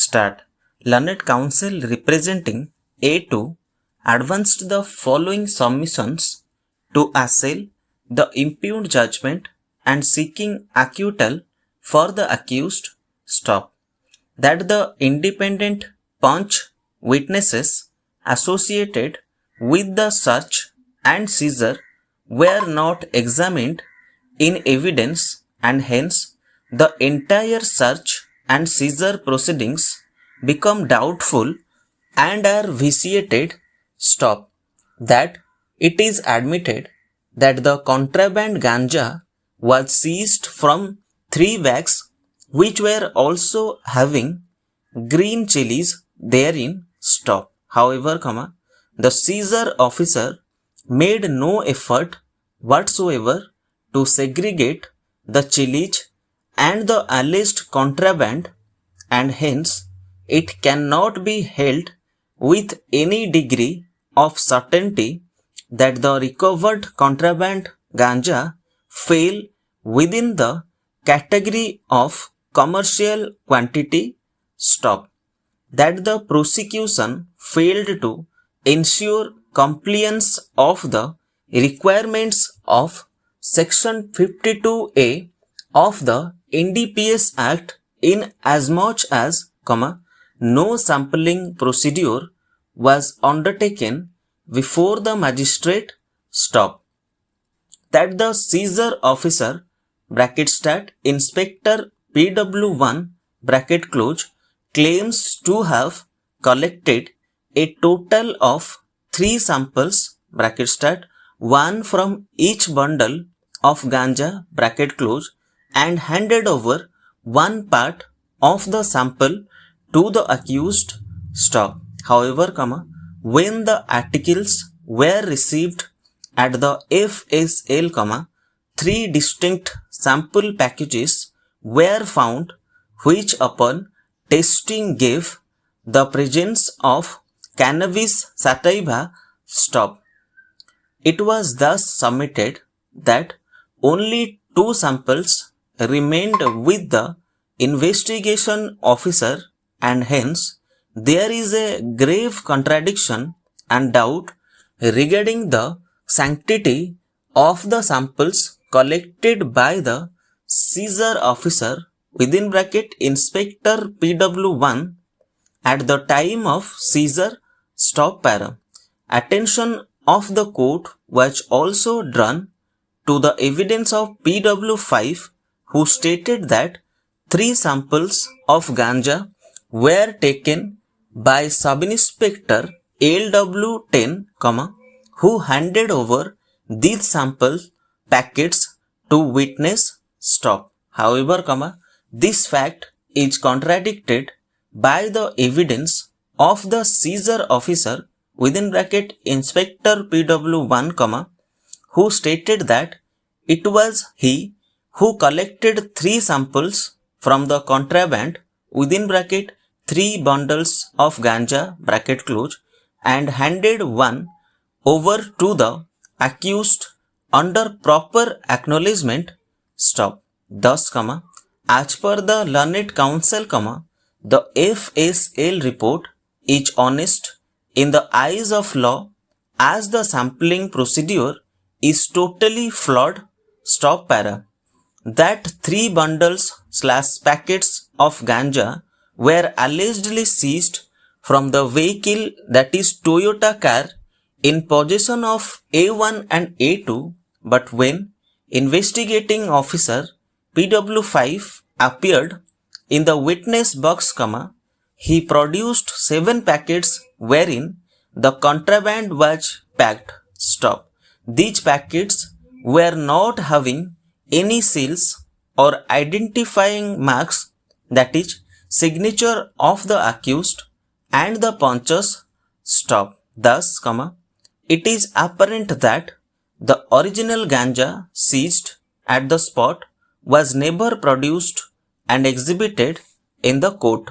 Start. Learned counsel representing A2 advanced the following submissions to assail the impugned judgment and seeking acquittal for the accused. Stop. That the independent punch witnesses associated with the search and seizure were not examined in evidence and hence the entire search and seizure proceedings become doubtful and are vitiated. Stop. That it is admitted that the contraband ganja was seized from 3 bags which were also having green chilies therein. Stop. However, the seizure officer made no effort whatsoever to segregate the chilies and the alleged contraband, and hence it cannot be held with any degree of certainty that the recovered contraband ganja fell within the category of commercial quantity. Stop. That the prosecution failed to ensure compliance of the requirements of Section 52A of the Ndps Act in as much as, no sampling procedure was undertaken before the magistrate. Stop. That the seizure officer Inspector PW1 claims to have collected a total of 3 samples one from each bundle of ganja and handed over one part of the sample to the accused. Stop. However, when the articles were received at the FSL, 3 distinct sample packages were found which upon testing gave the presence of cannabis sativa. Stop. It was thus submitted that only 2 samples remained with the investigation officer, and hence there is a grave contradiction and doubt regarding the sanctity of the samples collected by the seizure officer Inspector PW1 at the time of seizure. Stop. Attention of the court was also drawn to the evidence of PW5 who stated that 3 samples of ganja were taken by Sub-Inspector LW10, who handed over these sample packets to witness. Stop. However, this fact is contradicted by the evidence of the seizure officer Inspector PW1, who stated that it was he who collected 3 samples from the contraband 3 bundles of ganja and handed one over to the accused under proper acknowledgement. Stop. Thus, as per the learned counsel, the FSL report is honest in the eyes of law as the sampling procedure is totally flawed. Stop. That 3 bundles / packets of ganja were allegedly seized from the vehicle, that is Toyota car, in possession of A1 and A2, but when investigating officer PW5 appeared in the witness box, he produced 7 packets wherein the contraband was packed. Stop. These packets were not having any seals or identifying marks, that is signature of the accused and the punches. Stop. Thus, it is apparent that the original ganja seized at the spot was never produced and exhibited in the court.